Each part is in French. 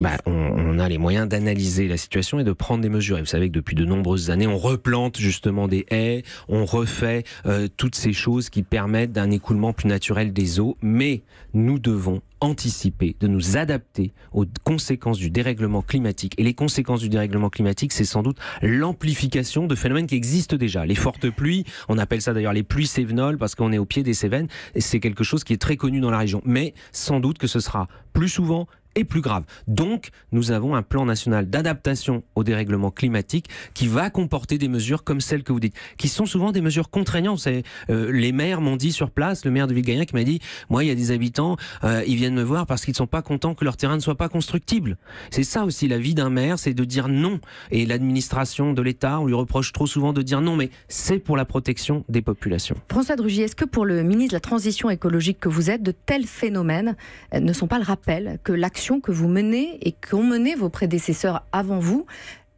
On a les moyens d'analyser la situation et de prendre des mesures. Et vous savez que depuis de nombreuses années, on replante justement des haies, on refait toutes ces choses qui permettent d'un écoulement plus naturel des eaux. Mais nous devons anticiper, de nous adapter aux conséquences du dérèglement climatique. Et les conséquences du dérèglement climatique, c'est sans doute l'amplification de phénomènes qui existent déjà. Les fortes pluies, on appelle ça d'ailleurs les pluies cévenoles parce qu'on est au pied des Cévennes, et c'est quelque chose qui est très connu dans la région. Mais sans doute que ce sera plus souvent et plus grave. Donc, nous avons un plan national d'adaptation au dérèglement climatique qui va comporter des mesures comme celles que vous dites, qui sont souvent des mesures contraignantes. Les maires m'ont dit sur place, le maire de Villegayen qui m'a dit, moi, il y a des habitants, ils viennent me voir parce qu'ils ne sont pas contents que leur terrain ne soit pas constructible. C'est ça aussi la vie d'un maire, c'est de dire non. Et l'administration de l'État, on lui reproche trop souvent de dire non, mais c'est pour la protection des populations. François Drugy, est-ce que pour le ministre de la Transition écologique que vous êtes, de tels phénomènes ne sont pas le rappel que l'action que vous menez et qu'ont mené vos prédécesseurs avant vous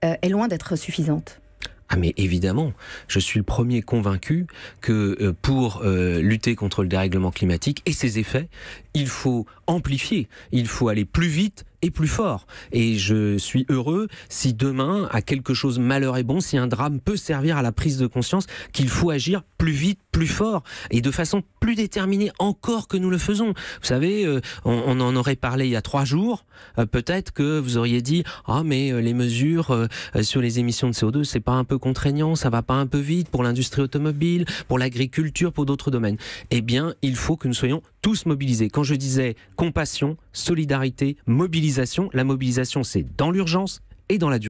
est loin d'être suffisante? Ah mais évidemment, je suis le premier convaincu que pour lutter contre le dérèglement climatique et ses effets, il faut amplifier, il faut aller plus vite et plus fort. Et je suis heureux si demain, à quelque chose malheur est bon, si un drame peut servir à la prise de conscience qu'il faut agir plus vite, plus fort et de façon plus déterminée encore que nous le faisons. Vous savez, on en aurait parlé il y a 3 jours, peut-être que vous auriez dit « Ah mais les mesures sur les émissions de CO2, c'est pas un peu contraignant, ça va pas un peu vite pour l'industrie automobile, pour l'agriculture, pour d'autres domaines ?» Eh bien, il faut que nous soyons tous mobilisés. Quand je disais compassion, solidarité, mobilisation, la mobilisation c'est dans l'urgence et dans la durée.